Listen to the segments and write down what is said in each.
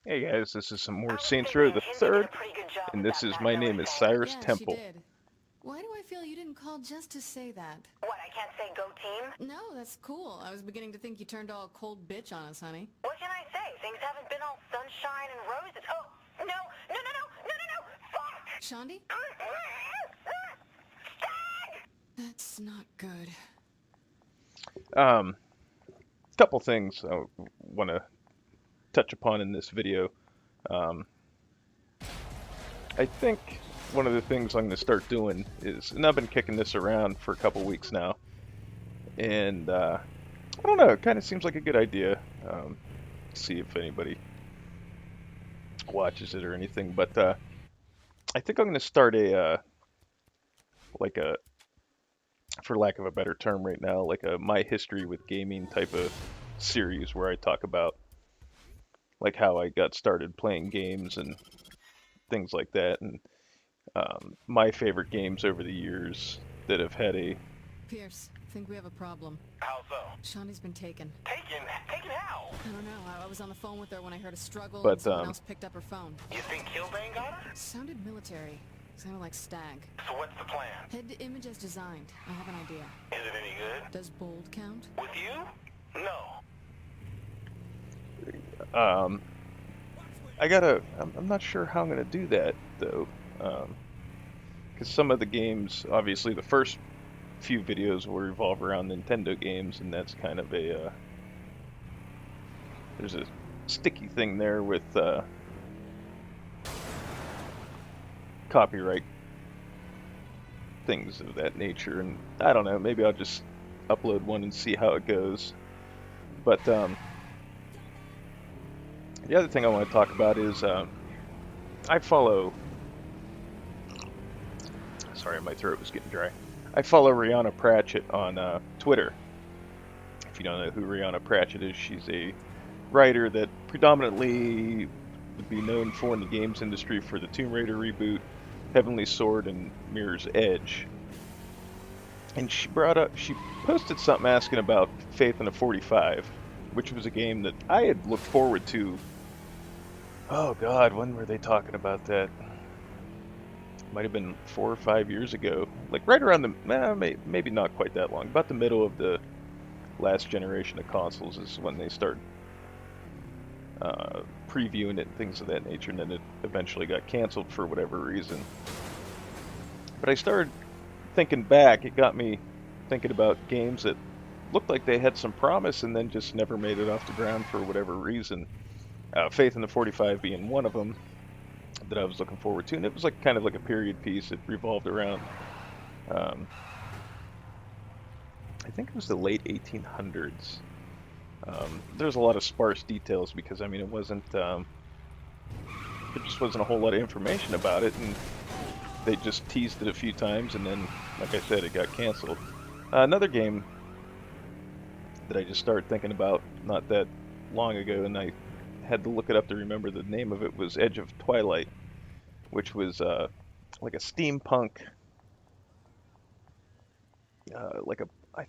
Hey guys, this is some more I was Saints Row thinking the Hinda did Third, a pretty good job and with this that is my backdoor name is thing. Cyrus Yeah, she Temple. did. Why do I feel you didn't call just to say that? What, I can't say go team? No, that's cool. I was beginning to think you turned all cold bitch on us, honey. What can I say? Things haven't been all sunshine and roses. Oh, no, no, no, no, no, no, no, fuck! Shandi? That's not good. Um, Couple things I want to touch upon in this video. Um, I think one of the things I'm going to start doing is, and I've been kicking this around for a couple weeks now, and I don't know, it kind of seems like a good idea. See if anybody watches it or anything, but I think I'm going to start like a, for lack of a better term right now, like a my history with gaming type of series where I talk about like how I got started playing games and things like that, and my favorite games over the years that have had a. Pierce, think we have a problem. How so? Shandi's been taken. Taken? Taken how? I don't know. I was on the phone with her when I heard a struggle and But someone else picked up her phone. You think Kilbane got her? Sounded military. Sounded like Stag. So what's the plan? Head to image as designed. I have an idea. Is it any good? Does bold count? With you? No. I gotta. I'm not sure how I'm gonna do that though, because some of the games, obviously, the first few videos will revolve around Nintendo games, and that's kind of a. There's a sticky thing there with copyright things of that nature, and I don't know. Maybe I'll just upload one and see how it goes. But the other thing I want to talk about is I follow. Sorry, my throat was getting dry. I follow Rihanna Pratchett on Twitter. If you don't know who Rihanna Pratchett is, she's a writer that predominantly would be known for in the games industry for the Tomb Raider reboot, Heavenly Sword, and Mirror's Edge. And she posted something asking about Faith in the 45, which was a game that I had looked forward to. Oh God, when were they talking about that? Might have been 4 or 5 years ago, like right around maybe not quite that long, about the middle of the last generation of consoles is when they started previewing it and things of that nature, and then it eventually got canceled for whatever reason. But I started thinking back, it got me thinking about games that looked like they had some promise and then just never made it off the ground for whatever reason. Faith in the 45 being one of them that I was looking forward to, and it was like kind of like a period piece. It revolved around, I think it was the late 1800s. There's a lot of sparse details because I mean it wasn't, there just wasn't a whole lot of information about it, and they just teased it a few times, and then, like I said, it got canceled. Another game that I just started thinking about not that long ago, and I had to look it up to remember the name of it, was Edge of Twilight, which was like a steampunk, I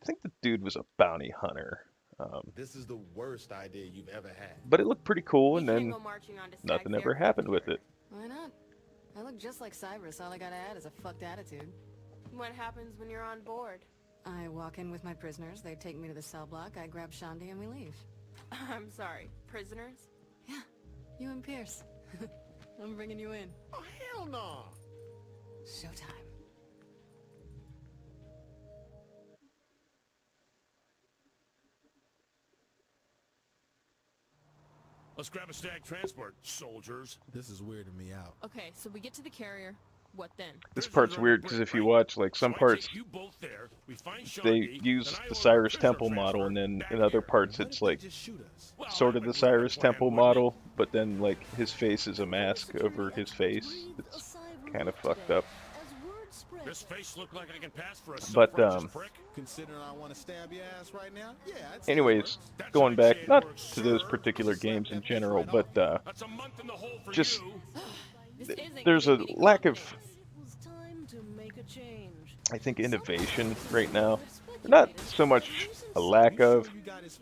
think the dude was a bounty hunter. This is the worst idea you've ever had. But it looked pretty cool, We and can't then go marching on to nothing Stag's ever aircraft happened with here. it. Why not? I look just like Cyrus. All I gotta add is a fucked attitude. What happens when you're on board? I walk in with my prisoners. They take me to the cell block. I grab Shandi and we leave. I'm sorry, prisoners? Yeah, you and Pierce. I'm bringing you in. Oh, hell no. Showtime. Let's grab a Stag transport, soldiers. This is weirding me out. Okay, so we get to the carrier. What then? This Prisoners part's are on weird the because break, if you right? watch like So some I parts, take you both there, we find they Sharky, use then I the order Cyrus a prisoner Temple model, and then back in other here. parts What it's if they like just shoot us? Well, sort that of would the ruin Cyrus plan, Temple wouldn't it? model, but then like his face is a mask over his face. It's kind of fucked up. This face look like I can pass for a But, self-righteous prick? Considering I want to stab your ass right now? Yeah, I'd say it Anyways, works. That's going how I'd say back it not works, to those sir. particular Slap games in that face general, right but That's a month in the hole for just you. This isn't there's a gonna be lack of, confidence. I think, innovation right now not so much a lack of,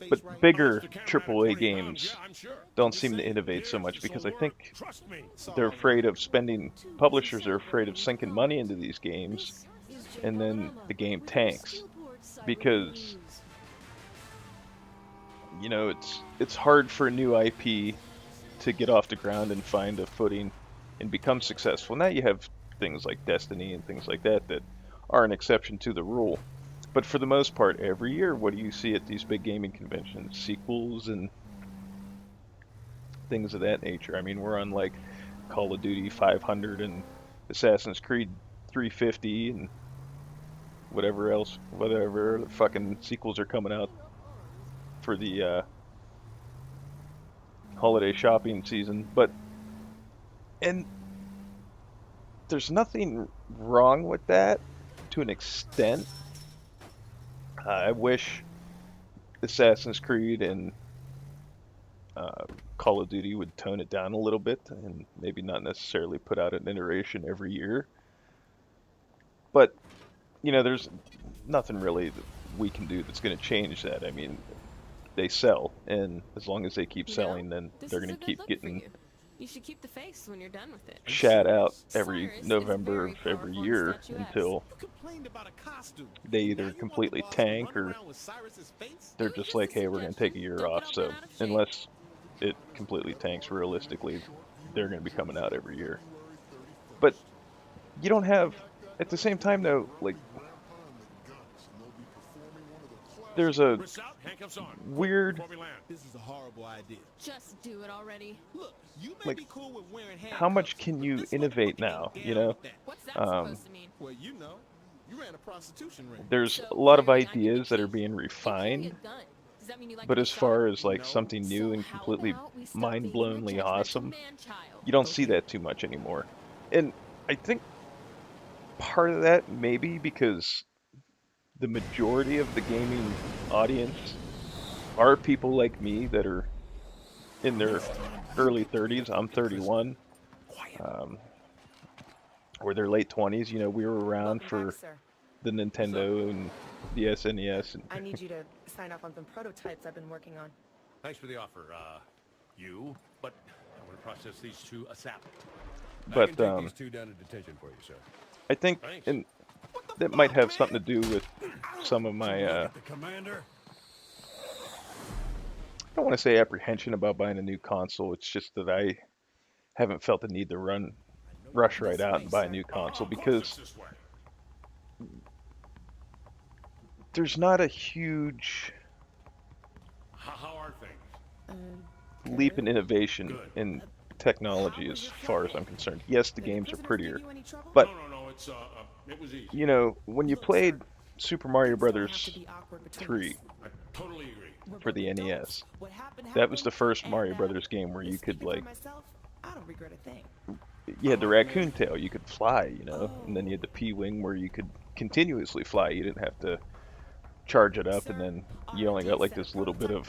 but bigger AAA games don't seem to innovate so much because I think they're afraid of spending, publishers are afraid of sinking money into these games, and then the game tanks. Because, you know, it's hard for a new IP to get off the ground and find a footing and become successful. Now you have things like Destiny and things like that that are an exception to the rule. But for the most part, every year, what do you see at these big gaming conventions? Sequels and things of that nature. I mean, we're on like Call of Duty 500 and Assassin's Creed 350 and whatever fucking sequels are coming out for the holiday shopping season. And there's nothing wrong with that to an extent. I wish Assassin's Creed and Call of Duty would tone it down a little bit and maybe not necessarily put out an iteration every year. But, you know, there's nothing really that we can do that's going to change that. I mean, they sell, and as long as they keep selling, then they're going to keep getting You should keep the face when you're done with it. shat out every Cyrus is November of very every powerful year and statuesque. until they either completely tank or they're just like, hey, we're going to take a year off. So unless it completely tanks realistically, they're going to be coming out every year. But you don't have, at the same time though, like, there's a weird, This is a horrible idea. Just do it already. Look, you may like, be cool with wearing how much handcuffs, can but you this innovate motherfucker now, ain't you down know? with that. What's that supposed to mean? Well, you know, you ran a prostitution ring. There's So, a lot of clearly I can ideas be that are chief. being You carry a refined, gun. Does that mean you like but to be as shot? far as like No. something new So and how completely about we stop being a mind-blowingly judgmental awesome, man-child? you don't see that too much anymore. And I think part of that maybe because the majority of the gaming audience are people like me that are in their early 30s. I'm 31. Or their late 20s. You know, we were around for the Nintendo and the SNES. And I need you to sign off on some prototypes I've been working on. Thanks for the offer, but I'm going to process these two ASAP. but these two down to detention for you, sir. I think, Thanks. and that might have something to do with some of my, The commander? I don't want to say apprehension about buying a new console. It's just that I haven't felt the need to rush right out and buy a new console because This way. there's not a huge How are things? leap in innovation in technology as far as I'm concerned. Yes, the games are prettier, but No, it's it was easy. you know, when you played Super Mario Brothers 3 I totally agree. for the NES, that was the first Mario Brothers game where you could, like, I don't regret a thing. you had the raccoon tail, you could fly, you know, and then you had the P-wing where you could continuously fly. You didn't have to charge it up, and then you only got like this little bit of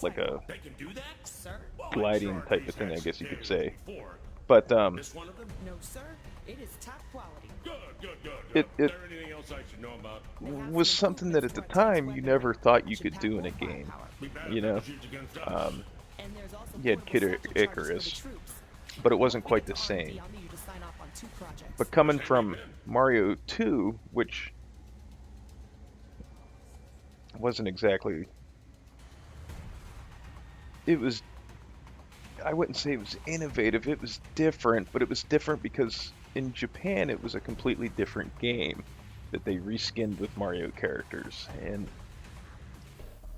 like a They can do that? gliding type of thing, I guess you could say. Before. But This one of them? No, sir. It is top quality. Good. It- Is there anything else I should know about? was something that at the time you never thought you could do in a game, Be better you know. if it was used against us. You had Kid Icarus, but it wasn't quite the same. But coming from Mario 2, which wasn't exactly, it was, I wouldn't say it was innovative, it was different, but it was different because in Japan it was a completely different game that they reskinned with Mario characters.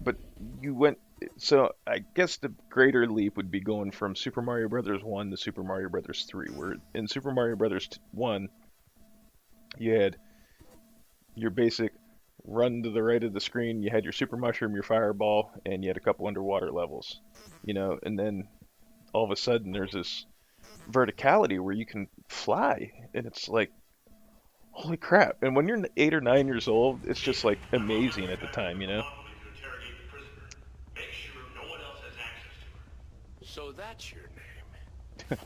But you went, so I guess the greater leap would be going from Super Mario Brothers 1 to Super Mario Brothers 3, where in Super Mario Brothers 1 you had your basic run to the right of the screen, you had your super mushroom, your fireball, and you had a couple underwater levels, you know, and then all of a sudden there's this verticality where you can fly, and it's like, holy crap. And when you're 8 or 9 years old, it's just like amazing at the time, you know. So that's your name.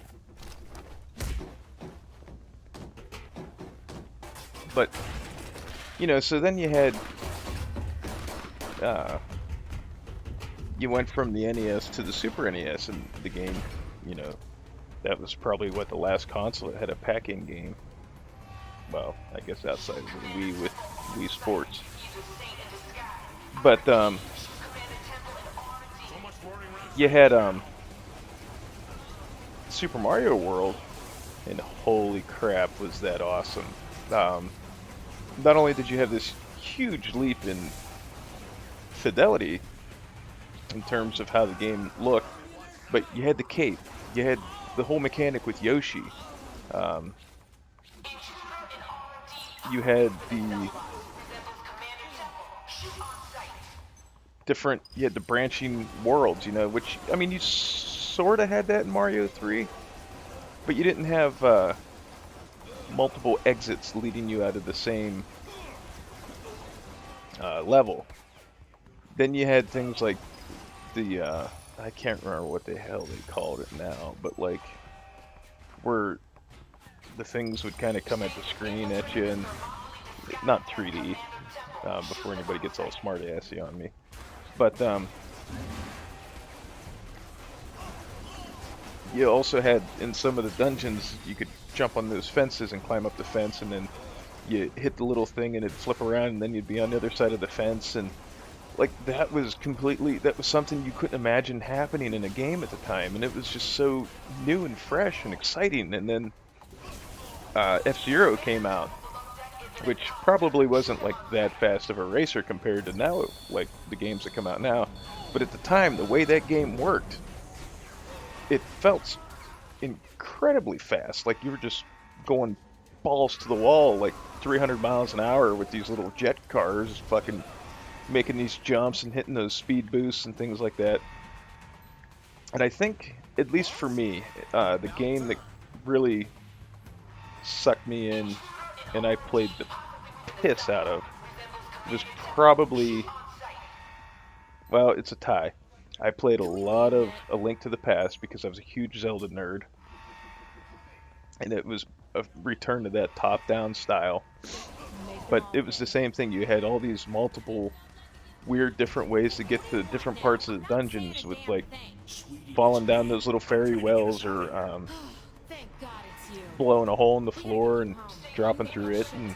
But you know, so then you had, you went from the NES to the Super NES, and the game, you know, that was probably what the last console that had a pack-in game. Well, I guess outside of the Wii with Wii Sports. But you had Super Mario World, and holy crap, was that awesome! Not only did you have this huge leap in fidelity in terms of how the game looked, but you had the cape, you had the whole mechanic with Yoshi. You had the different, you had the branching worlds, you know, which, I mean, you sort of had that in Mario 3, but you didn't have multiple exits leading you out of the same level. Then you had things like the, I can't remember what the hell they called it now, but like, where the things would kind of come at the screen at you, and not 3D, before anybody gets all smart-assy on me. But you also had, in some of the dungeons, you could jump on those fences and climb up the fence, and then you hit the little thing and it'd flip around, and then you'd be on the other side of the fence, and like that was something you couldn't imagine happening in a game at the time, and it was just so new and fresh and exciting. And then F-Zero came out, which probably wasn't like that fast of a racer compared to now, like the games that come out now. But at the time, the way that game worked, it felt incredibly fast. Like you were just going balls to the wall, like 300 miles an hour with these little jet cars, fucking making these jumps and hitting those speed boosts and things like that. And I think, at least for me, the game that really sucked me in and I played the piss out of was probably, well, it's a tie. I played a lot of A Link to the Past because I was a huge Zelda nerd, and it was a return to that top-down style. But it was the same thing. You had all these multiple weird different ways to get to different parts of the dungeons, with like falling down those little fairy wells, or blowing a hole in the floor and dropping through it. And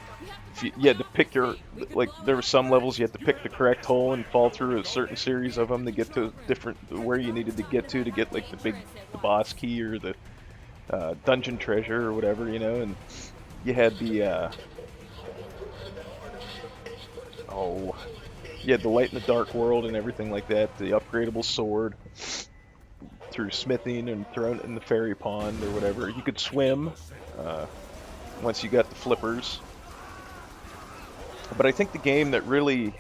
you had to pick your, like, there were some levels you had to pick the correct hole and fall through a certain series of them to get to different, where you needed to get like the boss key or the dungeon treasure or whatever, you know. And you had the you had the light in the dark world and everything like that, the upgradable sword through smithing and throwing it in the fairy pond or whatever. You could swim once you got the flippers. But I think the game that really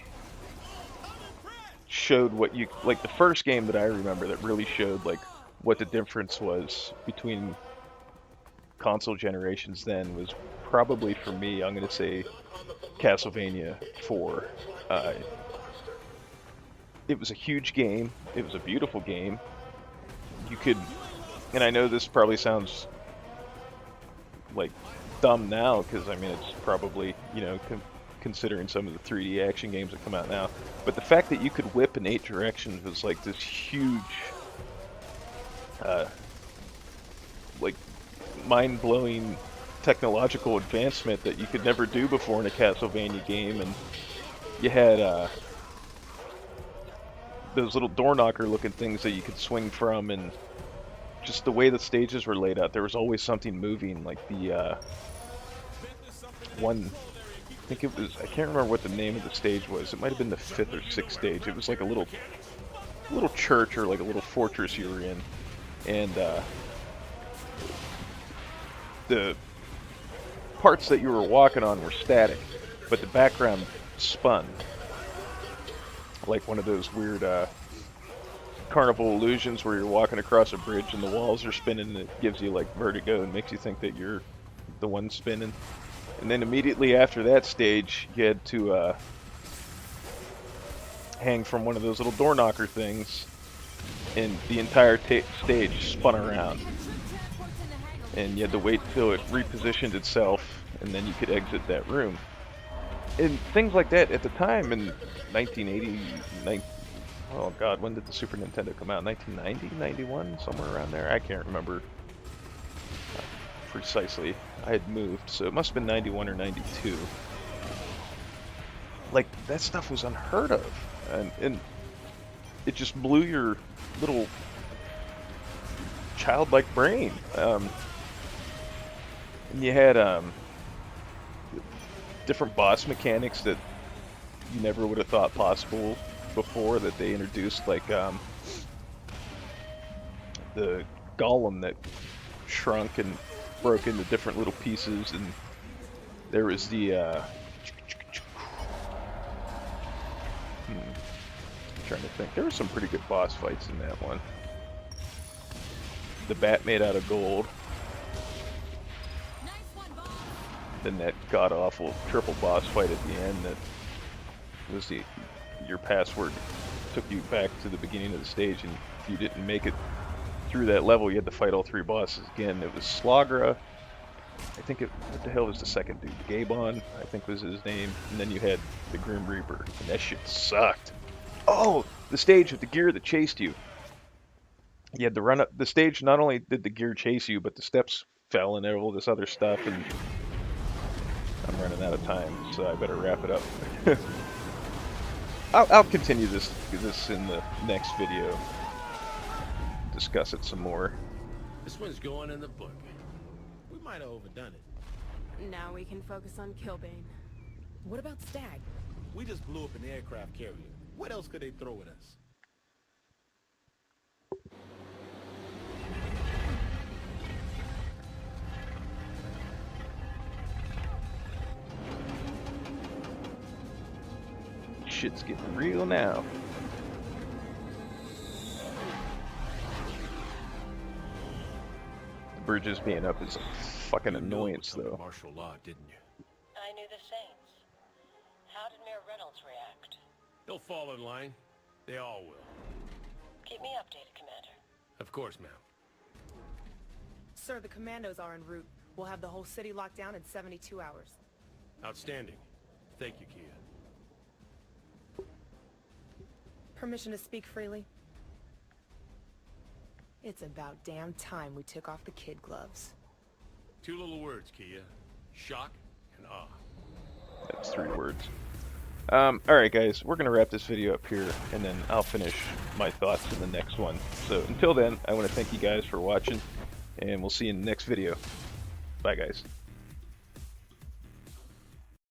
showed what you, like the first game that I remember that really showed like what the difference was between console generations then, was probably, for me, I'm going to say Castlevania 4. It was a huge game. It was a beautiful game. You could, and I know this probably sounds like dumb now, because I mean it's probably, you know, considering some of the 3D action games that come out now, but the fact that you could whip in 8 directions was like this huge, like mind-blowing technological advancement that you could never do before in a Castlevania game. And you had those little door knocker looking things that you could swing from, and just the way the stages were laid out, there was always something moving. Like the one, I think it was, I can't remember what the name of the stage was. It might have been the 5th or 6th stage. It was like a little church, or like a little fortress you were in, and the parts that you were walking on were static, but the background spun. Like one of those weird carnival illusions where you're walking across a bridge and the walls are spinning, and it gives you like vertigo and makes you think that you're the one spinning. And then immediately after that stage, you had to hang from one of those little door knocker things, and the entire stage spun around. And you had to wait till it repositioned itself, and then you could exit that room. and things like that at the time in 1989. Oh God, when did the Super Nintendo come out? 1990, 91, somewhere around there. I can't remember precisely. I had moved, so it must have been 91 or 92. Like, that stuff was unheard of, and it just blew your little childlike brain. And you had different boss mechanics that you never would have thought possible before, that they introduced, like the golem that shrunk and broke into different little pieces, and there was the trying to think, there were some pretty good boss fights in that one. The bat made out of gold. Nice one, boss. Then that god-awful triple boss fight at the end that was your password took you back to the beginning of the stage, and if you didn't make it through that level, you had to fight all three bosses again. It was Slagra. I think what the hell was the second dude? Gabon, I think was his name. And then you had the Grim Reaper, and that shit sucked. Oh, the stage with the gear that chased you. You had to run up the stage. Not only did the gear chase you, but the steps fell and all this other stuff, and I'm running out of time, so I better wrap it up. I'll continue this in the next video. Discuss it some more. This one's going in the book. We might have overdone it. Now we can focus on Killbane. What about Stag? We just blew up an aircraft carrier. What else could they throw at us? Shit's getting real now. The bridges being up is a fucking You knew it annoyance, was under though. martial law, didn't you? I knew the Saints. How did Mayor Reynolds react? They'll fall in line. They all will. Keep me updated, Commander. Of course, ma'am. Sir, the commandos are en route. We'll have the whole city locked down in 72 hours. Outstanding. Thank you, Kia. Permission to speak freely? It's about damn time we took off the kid gloves. Two little words, Kia. Shock and awe. That's 3 words. Alright guys, we're going to wrap this video up here, and then I'll finish my thoughts in the next one. So until then, I want to thank you guys for watching, and we'll see you in the next video. Bye guys.